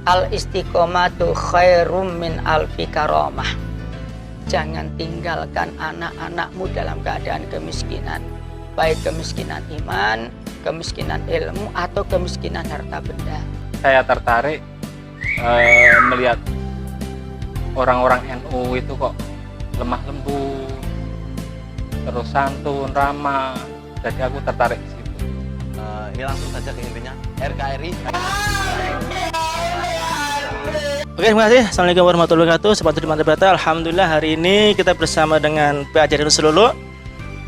Al istiqomatu khairum min alfi karamah. Jangan tinggalkan anak-anakmu dalam keadaan kemiskinan, baik kemiskinan iman, kemiskinan ilmu, atau kemiskinan harta benda. Saya tertarik melihat orang-orang NU itu kok lemah lembut, terus santun, ramah. Jadi aku tertarik di situ. Ini langsung saja ke intinya, RKRI. Oke, terima kasih. Assalamualaikum warahmatullahi wabarakatuh. Sobat Mantap Berata, alhamdulillah hari ini kita bersama dengan PAJ Darus Lulu.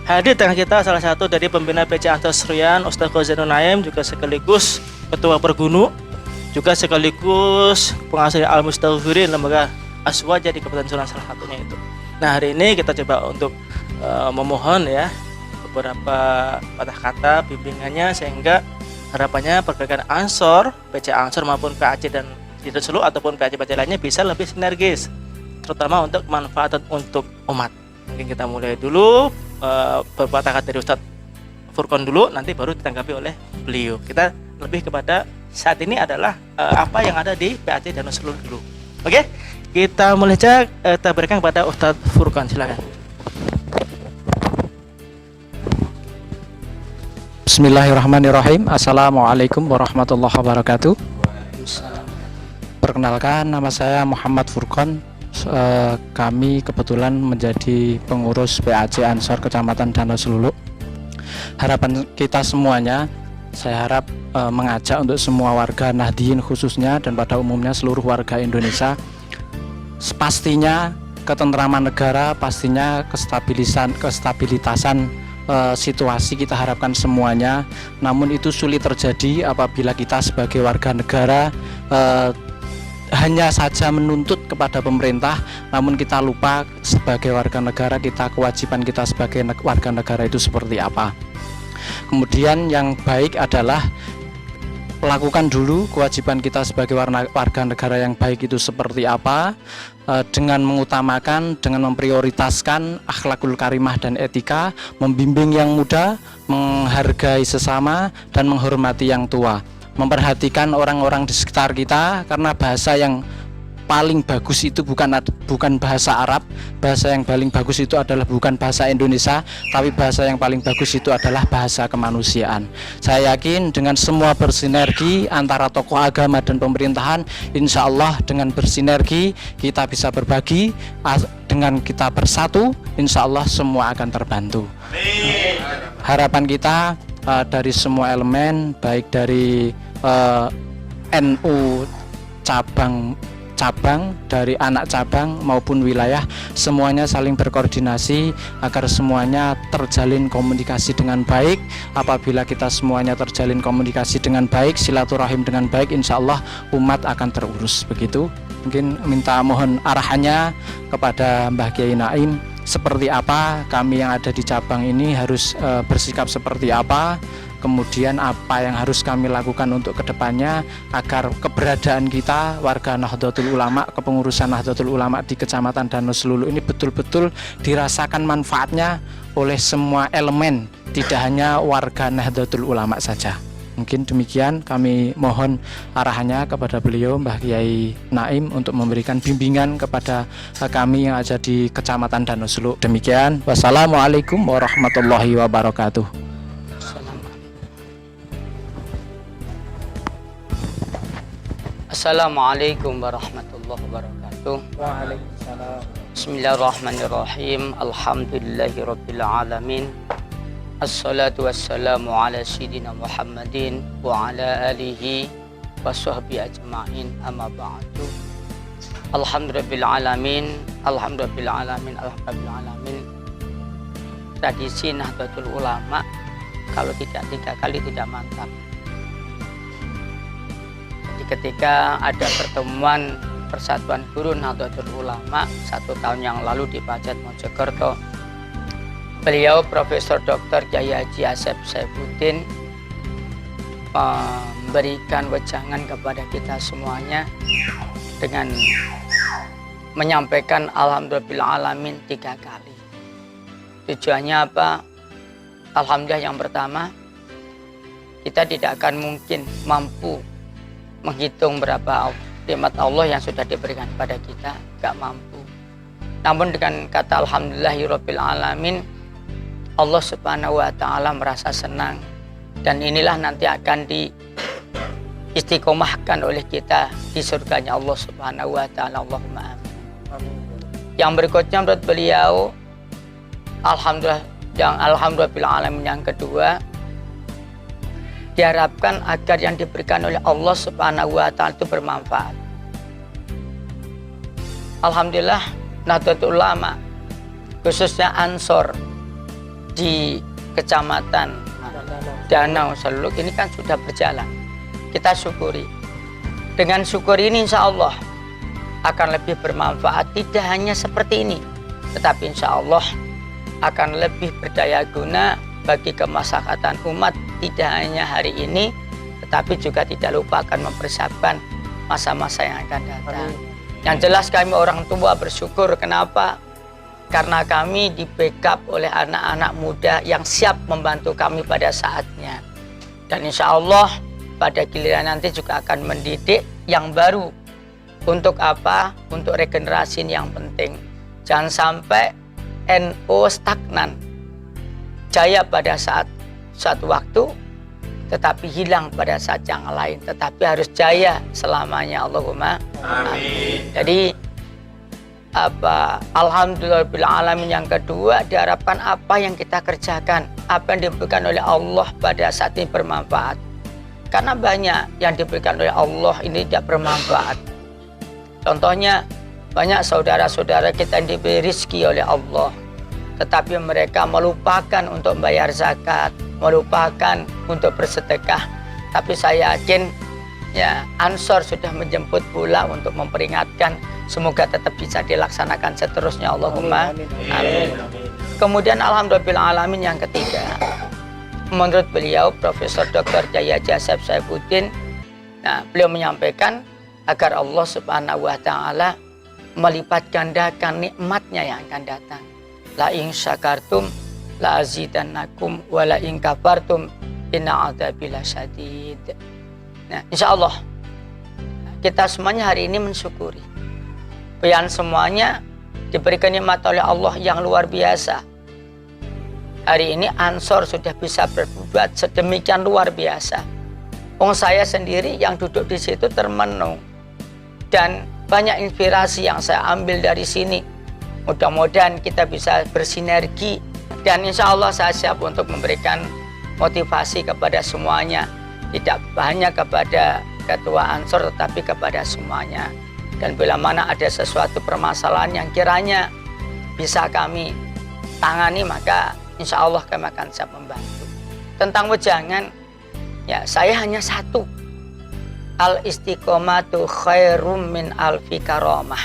Hadir tengah kita salah satu dari pembina PC Ansor Surian, Ustaz Zainul Naim, juga sekaligus Ketua Pergunu, juga sekaligus pengasuh Al-Mustaghfirin Lembaga Aswaja di Kabupaten Surian, salah satunya itu. Nah, hari ini kita coba untuk memohon ya beberapa patah kata bimbingannya, sehingga harapannya pergerakan Ansor, PC Ansor maupun PAJ dan Darus Lulu ataupun PAJ-PAJ lainnya bisa lebih sinergis, terutama untuk kemanfaatan untuk umat. Mungkin kita mulai dulu berpatah kata dari Ustadz Furqan dulu, nanti baru ditanggapi oleh beliau. Kita lebih kepada saat ini adalah apa yang ada di PAJ Darus Lulu dulu. Oke, kita mulai kita berikan kepada Ustadz Furqan, silakan. Bismillahirrahmanirrahim. Assalamualaikum warahmatullahi wabarakatuh. Perkenalkan, nama saya Muhammad Furqan. Kami kebetulan menjadi pengurus PAJ Ansor Kecamatan Darus Lulu. Harapan kita semuanya, saya harap mengajak untuk semua warga Nahdien khususnya dan pada umumnya seluruh warga Indonesia, pastinya ketentraman negara, pastinya kestabilitasan situasi kita harapkan semuanya. Namun itu sulit terjadi apabila kita sebagai warga negara hanya saja menuntut kepada pemerintah, namun kita lupa sebagai warga negara kita, kewajiban kita sebagai warga negara itu seperti apa. Kemudian yang baik adalah lakukan dulu kewajiban kita sebagai warga negara yang baik itu seperti apa, dengan mengutamakan, dengan memprioritaskan akhlakul karimah dan etika, membimbing yang muda, menghargai sesama, dan menghormati yang tua, memperhatikan orang-orang di sekitar kita, karena bahasa yang paling bagus itu bukan bahasa Arab. Bahasa yang paling bagus itu adalah bukan bahasa Indonesia, tapi bahasa yang paling bagus itu adalah bahasa kemanusiaan. Saya yakin dengan semua bersinergi antara tokoh agama dan pemerintahan, insya Allah dengan bersinergi kita bisa berbagi, dengan kita bersatu, insya Allah semua akan terbantu. Harapan kita dari semua elemen, baik dari NU cabang, dari anak cabang maupun wilayah, semuanya saling berkoordinasi agar semuanya terjalin komunikasi dengan baik. Apabila kita semuanya terjalin komunikasi dengan baik, silaturahim dengan baik, insya Allah umat akan terurus. Begitu, mungkin minta mohon arahannya kepada Mbah Kiai Naim, seperti apa kami yang ada di cabang ini harus bersikap seperti apa, kemudian apa yang harus kami lakukan untuk kedepannya agar keberadaan kita warga Nahdlatul Ulama, kepengurusan Nahdlatul Ulama di Kecamatan Darus Lulu ini betul-betul dirasakan manfaatnya oleh semua elemen, tidak hanya warga Nahdlatul Ulama saja. Mungkin demikian, kami mohon arahannya kepada beliau Mbah Kiai Naim untuk memberikan bimbingan kepada kami yang ada di Kecamatan Darus Lulu. Demikian, wassalamualaikum warahmatullahi wabarakatuh. Assalamualaikum warahmatullahi wabarakatuh. Waalaikumsalam. Bismillahirrahmanirrahim. Alhamdulillahirabbil alamin. Assalatu wassalamu ala sayyidina Muhammadin wa ala alihi wa sahbihi ajma'in, amma ba'du. Alhamdulillahirabbil alamin. Alhamdulillahirabbil alamin. Alhamdulillahirabbil alamin. Tradisi Nahdlatul Ulama kalau tidak 3 kali tidak mantap. Ketika ada pertemuan Persatuan Guru Nahdlatul Ulama 1 tahun yang lalu di Pacet Mojokerto, beliau Profesor Dr. Kiai Haji Asep Saifuddin memberikan wejangan kepada kita semuanya dengan menyampaikan alhamdulillahirabbil alamin 3 kali. Tujuannya apa? Alhamdulillah, yang pertama, kita tidak akan mungkin mampu menghitung berapa nikmat Allah yang sudah diberikan pada kita, gak mampu. Namun dengan kata alhamdulillahirabbil alamin, Allah Subhanahu wa taala merasa senang, dan inilah nanti akan diistiqomahkan oleh kita di surganya Allah Subhanahu wa taala. Allahumma amin. Yang berikutnya menurut beliau, alhamdulillahirabbil alamin yang kedua, diharapkan agar yang diberikan oleh Allah Subhanahu wa taala itu bermanfaat. Alhamdulillah Nahdlatul Ulama, khususnya Ansor di Kecamatan Danau Seluk ini kan sudah berjalan. Kita syukuri. Dengan syukur ini insya Allah akan lebih bermanfaat, tidak hanya seperti ini, tetapi insya Allah akan lebih berdaya guna bagi kemaslahatan umat, tidak hanya hari ini, tetapi juga tidak lupa akan mempersiapkan masa-masa yang akan datang. Yang jelas kami orang tua bersyukur. Kenapa? Karena kami di-backup oleh anak-anak muda yang siap membantu kami pada saatnya. Dan insya Allah pada giliran nanti juga akan mendidik yang baru. Untuk apa? Untuk regenerasi yang penting. Jangan sampai NU stagnan, jaya pada saat suatu waktu, tetapi hilang pada saat yang lain. Tetapi harus jaya selamanya. Allahumma amin. Jadi alhamdulillahirabbil alamin yang kedua, diharapkan apa yang kita kerjakan, apa yang diberikan oleh Allah pada saat ini bermanfaat. Karena banyak yang diberikan oleh Allah ini tidak bermanfaat. Contohnya banyak saudara-saudara kita yang diberi rezeki oleh Allah, tetapi mereka melupakan untuk membayar zakat, melupakan untuk bersedekah. Tapi saya yakin ya, Ansor sudah menjemput bola untuk memperingatkan, semoga tetap bisa dilaksanakan seterusnya. Allahumma amin. Kemudian alhamdulillah alamin yang ketiga, menurut beliau Profesor Dr. Yahya Jassab Saifuddin, beliau menyampaikan agar Allah Subhanahu wa taala melipat gandakan nikmatnya yang akan datang. La in syakartum la azidannakum wa la in kafartum inna adzabi lasyadid. Nah, insya Allah kita semuanya hari ini mensyukuri. Pian semuanya diberikan nikmat oleh Allah yang luar biasa. Hari ini Ansor sudah bisa berbuat sedemikian luar biasa. Saya sendiri yang duduk di situ termenung, dan banyak inspirasi yang saya ambil dari sini. Mudah-mudahan kita bisa bersinergi, dan insya Allah saya siap untuk memberikan motivasi kepada semuanya, tidak hanya kepada ketua Ansor tetapi kepada semuanya. Dan bila mana ada sesuatu permasalahan yang kiranya bisa kami tangani, maka insya Allah kami akan siap membantu. Tentang wejangan, ya saya hanya satu, al istiqomatu khairum min alfi karomah.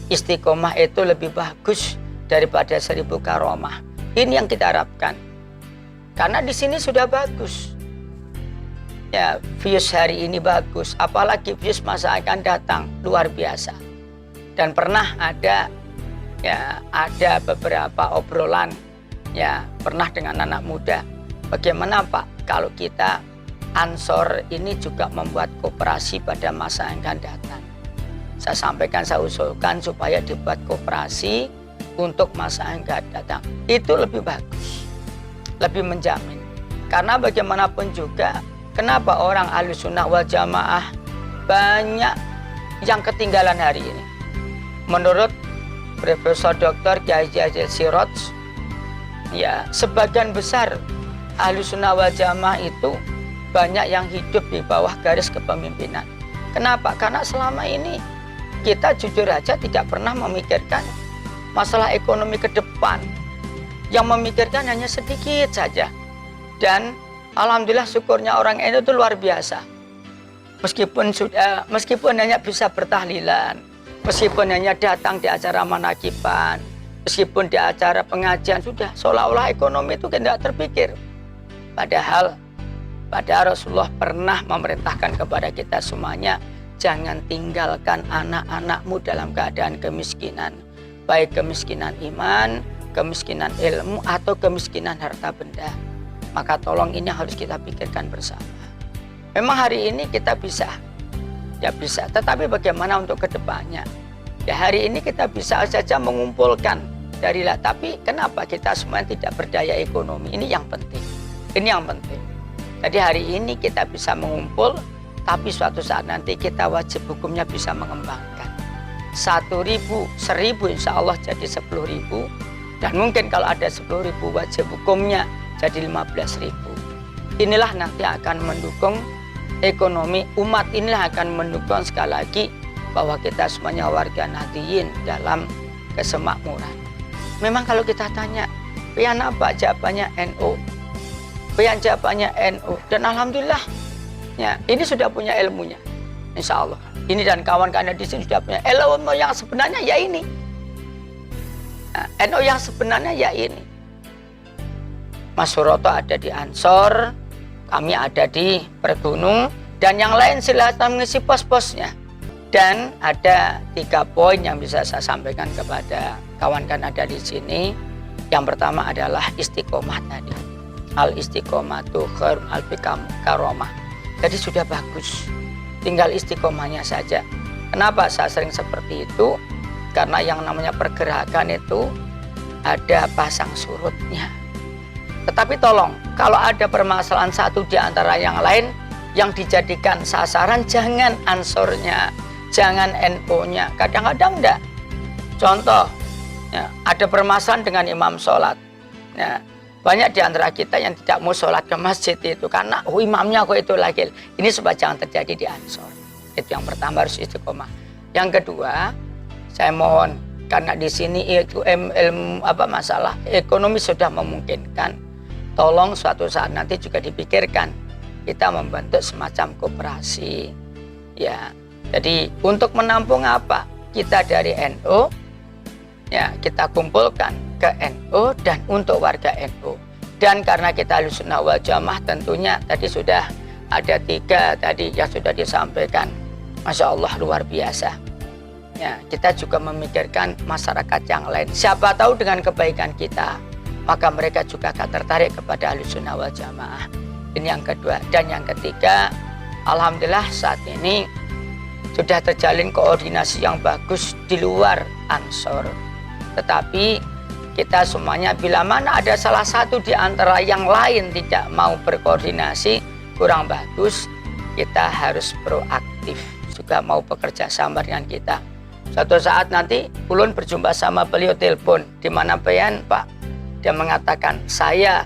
Istiqomah itu lebih bagus daripada 1000 karomah. Ini yang kita harapkan. Karena di sini sudah bagus. Ya, views hari ini bagus, apalagi views masa akan datang luar biasa. Dan pernah ada beberapa obrolan pernah dengan anak muda. Bagaimana Pak kalau kita Ansor ini juga membuat koperasi pada masa yang akan datang? Saya sampaikan, saya usulkan supaya dibuat koperasi untuk masa yang akan datang. Itu lebih bagus, lebih menjamin. Karena bagaimanapun juga, kenapa orang Ahlussunnah wal Jamaah banyak yang ketinggalan hari ini? Menurut Profesor Dr. Kiai Haji Siraj, sebagian besar Ahlussunnah wal Jamaah itu banyak yang hidup di bawah garis kepemimpinan. Kenapa? Karena selama ini kita jujur aja tidak pernah memikirkan masalah ekonomi ke depan. Yang memikirkan hanya sedikit saja. Dan alhamdulillah syukurnya orang NU itu luar biasa. Meskipun hanya bisa bertahlilan, meskipun hanya datang di acara manakiban, meskipun di acara pengajian, sudah seolah-olah ekonomi itu tidak terpikir. Padahal Rasulullah pernah memerintahkan kepada kita semuanya, jangan tinggalkan anak-anakmu dalam keadaan kemiskinan, baik kemiskinan iman, kemiskinan ilmu, atau kemiskinan harta benda. Maka tolong ini harus kita pikirkan bersama. Memang hari ini kita bisa ya bisa. Tetapi bagaimana untuk kedepannya? Ya hari ini kita bisa saja mengumpulkan dari lah. Tapi kenapa kita semua tidak berdaya ekonomi? Ini yang penting. Ini yang penting. Jadi hari ini kita bisa mengumpul, tapi suatu saat nanti kita wajib hukumnya bisa mengembangkan. 1.000, 1.000 insya Allah jadi 10.000. Dan mungkin kalau ada 10.000 wajib hukumnya jadi 15.000. Inilah nanti akan mendukung ekonomi umat, inilah akan mendukung sekali lagi bahwa kita semuanya warga Nahdliyin dalam kesemakmuran. Memang kalau kita tanya, pian apa? Jawabannya NU. Pian jawabannya NU. Dan alhamdulillah, ya, ini sudah punya ilmunya, insya Allah. Ini dan kawan-kawan di sini sudah punya ilmu yang sebenarnya ya ini. Nah, NU yang sebenarnya ya ini. Mas Suroto ada di Ansor, kami ada di Pergunung, dan yang lain silahkan mengisi pos-posnya. Dan ada 3 poin yang bisa saya sampaikan kepada kawan-kawan ada di sini. Yang pertama adalah istiqomah tadi. Al-istiqomatu khairun alfi karomah. Jadi sudah bagus, tinggal istiqomahnya saja. Kenapa saya sering seperti itu? Karena yang namanya pergerakan itu ada pasang surutnya. Tetapi tolong, kalau ada permasalahan satu di antara yang lain yang dijadikan sasaran, jangan Ansornya, jangan NU-nya. Kadang-kadang enggak. Contoh, ya, ada permasalahan dengan imam sholat. Ya, banyak di antara kita yang tidak mau sholat ke masjid itu karena imamnya kok itu lagi. Ini supaya jangan terjadi di Ansor. Itu yang pertama, harus istiqomah. Yang kedua, saya mohon karena di sini itu masalah ekonomi sudah memungkinkan. Tolong suatu saat nanti juga dipikirkan kita membentuk semacam koperasi. Ya, jadi untuk menampung apa? Kita dari NU, ya kita kumpulkan ke NU dan untuk warga NU. Dan karena kita Ahlussunnah wal Jamaah tentunya tadi sudah ada 3 tadi yang sudah disampaikan. Masya Allah luar biasa. Ya, kita juga memikirkan masyarakat yang lain. Siapa tahu dengan kebaikan kita, maka mereka juga akan tertarik kepada Ahlussunnah wal Jamaah. Ini yang kedua. Dan yang ketiga, alhamdulillah saat ini sudah terjalin koordinasi yang bagus di luar Ansor. Tetapi kita semuanya bila mana ada salah satu di antara yang lain tidak mau berkoordinasi, kurang bagus, kita harus proaktif juga mau bekerja sama dengan kita. Suatu saat nanti ulun berjumpa sama beliau telepon, di mana pian Pak? Dia mengatakan, saya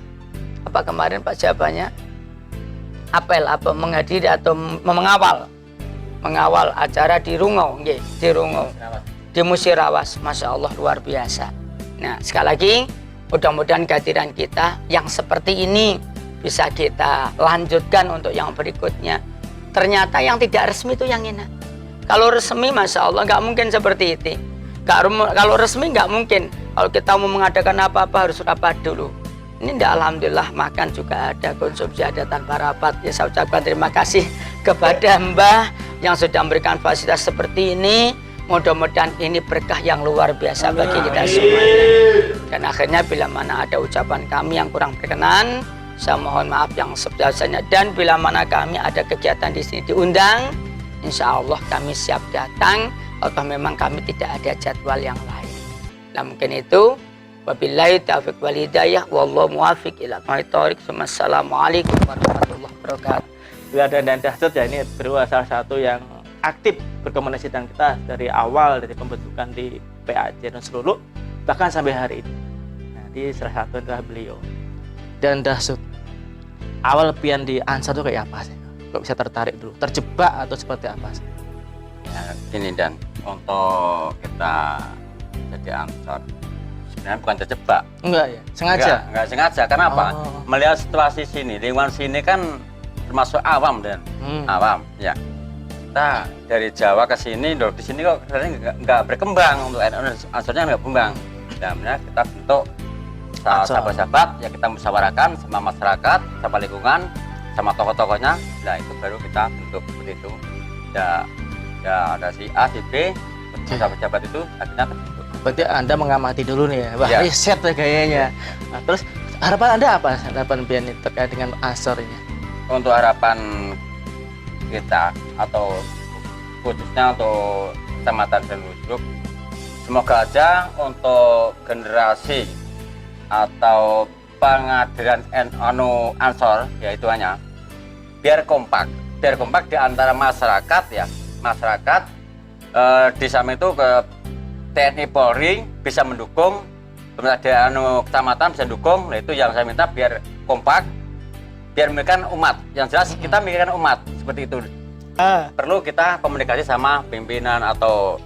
apa kemarin Pak jawabannya? Apel apa menghadiri atau mengawal acara di Rungau, nggih, di Rungau. Di Musirawas, Masya Allah luar biasa. Nah sekali lagi mudah-mudahan kehadiran kita yang seperti ini bisa kita lanjutkan untuk yang berikutnya. Ternyata yang tidak resmi itu yang enak. Kalau resmi Masya Allah nggak mungkin seperti itu. Kalau resmi nggak mungkin. Kalau kita mau mengadakan apa-apa harus rapat dulu. Ini enggak, alhamdulillah makan juga ada, konsumsi ada tanpa rapat. Ya saya ucapkan terima kasih kepada Mbah yang sudah memberikan fasilitas seperti ini. Mudah-mudahan ini berkah yang luar biasa bagi kita semua. Dan akhirnya bila mana ada ucapan kami yang kurang berkenan, saya mohon maaf yang sebesar-besarnya. Dan bila mana kami ada kegiatan di sini diundang, insya Allah kami siap datang. Atau memang kami tidak ada jadwal yang lain. Nah mungkin itu. Wabillahi taufiq wal hidayah. Wallahu muwaffiq ila aqwamit thoriq. Assalamualaikum warahmatullahi wabarakatuh. Wildan dan Dahsyat ya, ini berdua salah satu yang aktif berkomunikasi dengan kita dari awal, dari pembentukan di PAJ Nusruluk bahkan sampai hari ini. Nah, di salah satu adalah beliau. Dan Dahsyat, awal pian di Ansor itu kayak apa sih? Kok bisa tertarik dulu? Terjebak atau seperti apa sih? Ya, gini Dan, untuk kita jadi Ansor sebenarnya bukan terjebak. Enggak ya? Sengaja? Enggak sengaja. Karena apa? Melihat situasi sini, lingkungan sini kan termasuk awam Dan. Awam, ya. Kita dari Jawa ke sini, loh di sini kok nggak berkembang, untuk Ansornya nggak berkembang. Dan kita bentuk sahabat-sahabat, ya kita musyawarahkan sama masyarakat, sama lingkungan, sama tokoh-tokohnya. Nah itu baru kita bentuk seperti itu. Ya ada si A, si B, sahabat-sahabat itu akhirnya terbentuk. Berarti Anda mengamati dulu nih ya, wah riset ya kayaknya. Nah, terus harapan Anda apa? Harapan pian terkait dengan Ansor ini? Untuk harapan kita atau khususnya untuk Kecamatan Danau Suluk. Semoga aja untuk generasi atau pengadilan Ansor, yaitu hanya biar kompak di antara masyarakat ya, masyarakat di samping itu ke TNI Polri bisa mendukung, pemerintah kecamatan bisa dukung. Nah itu yang saya minta, biar kompak, biar memikirkan umat. Yang jelas kita memikirkan umat seperti itu. Perlu kita komunikasi sama pimpinan atau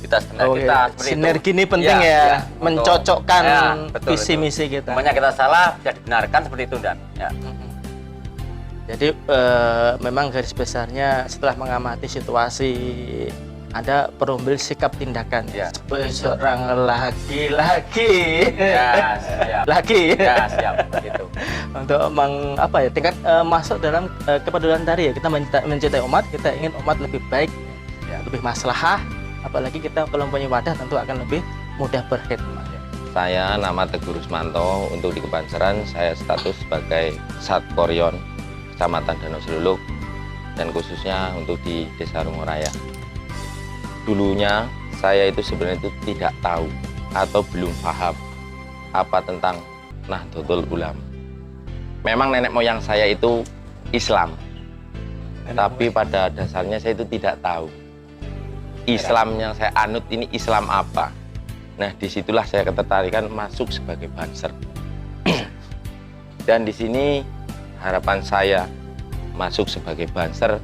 kita seperti sinergi itu. ini penting ya, mencocokkan betul, visi misi kita. Semuanya kita salah bisa dibenarkan seperti itu, dan ya. Jadi memang garis besarnya setelah mengamati situasi ada perlu sikap tindakan Ya. sebagai seorang laki-laki Ya, siap. laki Ya, siap gitu. untuk tingkat masuk dalam kepedulian tadi ya, kita mencintai umat, kita ingin umat lebih baik, Ya. lebih maslahah, apalagi kita kalau punya wadah tentu akan lebih mudah berkhidmat. Saya nama Teguh Rusmanto. Untuk di Kebanseran saya status sebagai Satkoryon Kecamatan Danau Suluk, dan khususnya untuk di Desa Rungoraya. Dulunya saya itu sebenarnya itu tidak tahu atau belum paham apa tentang Nahdlatul Ulama. Memang nenek moyang saya itu Islam, tapi pada dasarnya saya itu tidak tahu Islam yang saya anut ini Islam apa. Nah, disitulah saya ketertarikan masuk sebagai Banser. Dan di sini harapan saya masuk sebagai Banser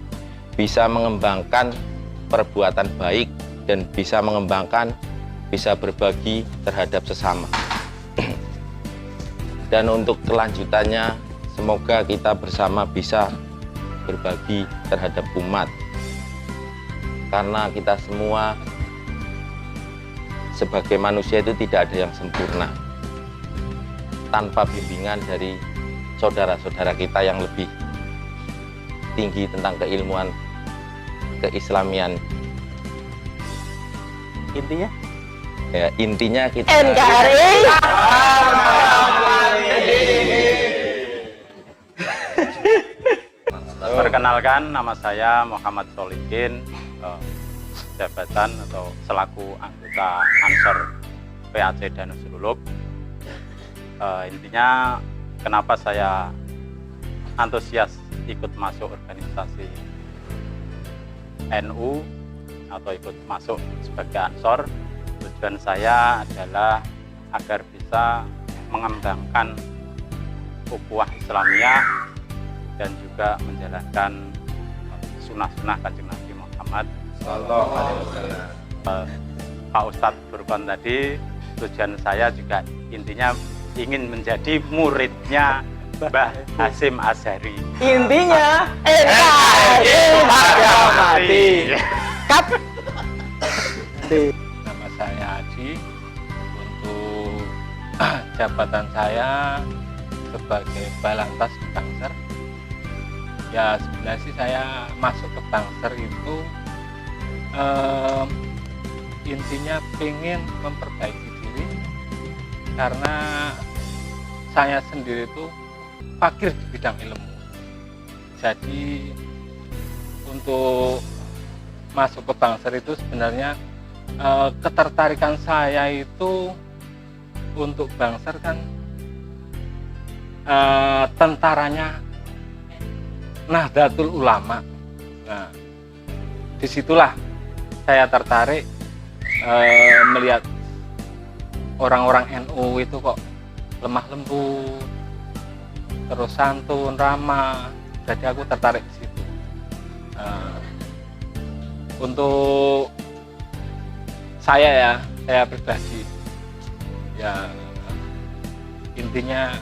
bisa mengembangkan perbuatan baik dan bisa mengembangkan, bisa berbagi terhadap sesama. Dan untuk kelanjutannya, semoga kita bersama bisa berbagi terhadap umat. Karena kita semua sebagai manusia itu tidak ada yang sempurna. Tanpa bimbingan dari saudara-saudara kita yang lebih tinggi tentang keilmuan keislamian. Intinya kita NKRI. Perkenalkan, nama saya Muhammad Solihin, jabatan atau selaku anggota Ansor PAC Danau Suluk. Intinya kenapa saya antusias ikut masuk organisasi NU atau ikut masuk sebagai Ansor, tujuan saya adalah agar bisa mengembangkan ukhuwah Islamiyah dan juga menjalankan sunnah-sunnah Kanjeng Nabi Muhammad SAW. Pak Ustadz Burkon tadi, tujuan saya juga intinya ingin menjadi muridnya Mbah Hasyim Asy'ari. Intinya NKRI harga mati. Cut. Nama saya Adi. Untuk jabatan saya sebagai Balantas Bangser, ya sebenarnya sih saya masuk ke Bangser itu intinya pengen memperbaiki diri, karena saya sendiri itu fakir di bidang ilmu. Jadi untuk masuk ke Bangser itu sebenarnya ketertarikan saya itu untuk Bangser kan tentaranya Nahdlatul Ulama. Nah, disitulah saya tertarik melihat orang-orang NU itu kok lemah lembut, terus santun, ramah. Jadi aku tertarik di situ. Untuk saya pribadi, ya intinya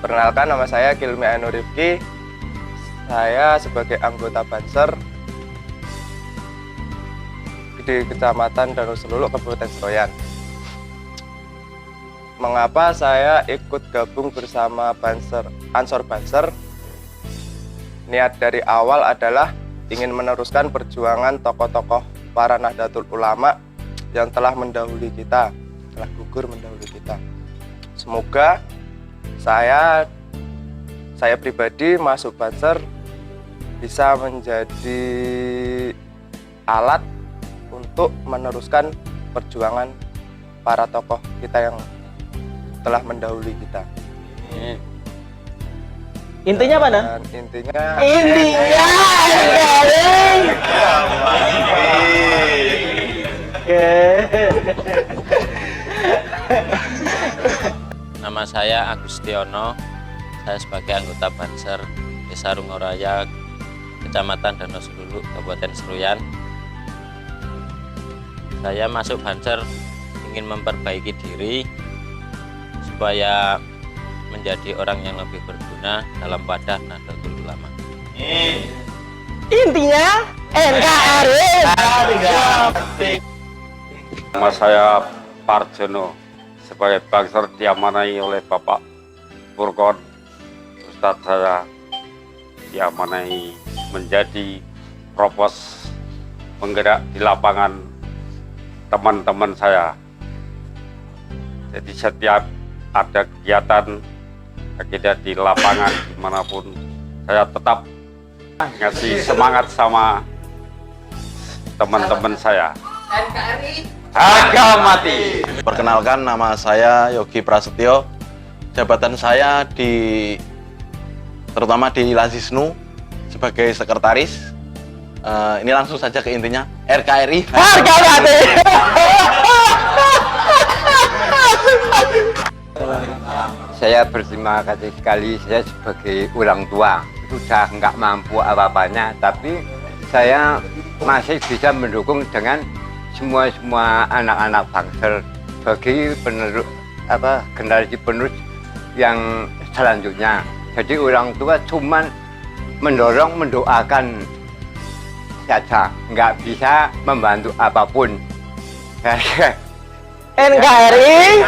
Perkenalkan, nama saya Kilmi Anu Rifki. Saya sebagai anggota Banser di Kecamatan Danau Suluk, Kabupaten Seroyan. Mengapa saya ikut gabung bersama Ansor Banser? Niat dari awal adalah ingin meneruskan perjuangan tokoh-tokoh para Nahdlatul Ulama yang telah mendahului kita, telah gugur mendahului kita. Semoga saya pribadi masuk Banser bisa menjadi alat untuk meneruskan perjuangan para tokoh kita yang telah mendahului kita. Intinya apa, Dan? Dan intinya Nama saya Agustiono, saya sebagai anggota Banser Desa Rungoraya, Kecamatan Danau Selulu, Kabupaten Seruyan. Saya masuk Banser ingin memperbaiki diri supaya menjadi orang yang lebih berguna dalam wadah Nahdlatul Ulama. Intinya NKRI. Nama saya Parjono, sebagai Banser diamanai oleh Bapak Furqon. Ustadz saya diamanai menjadi propos penggerak di lapangan teman-teman saya. Jadi setiap ada kegiatan di lapangan dimanapun, saya tetap ngasih semangat sama teman-teman saya. Harga mati. Perkenalkan, nama saya Yogi Prasetyo. Jabatan saya terutama di Lazisnu sebagai sekretaris. Ini langsung saja ke intinya, RKRI. Harga mati. Saya berterima kasih sekali, saya sebagai orang tua sudah nggak mampu apa-apanya, tapi saya masih bisa mendukung dengan semua anak-anak Banser bagi generasi penerus yang selanjutnya. Jadi orang tua cuman mendorong, mendoakan saja, nggak bisa membantu apapun. NKRI.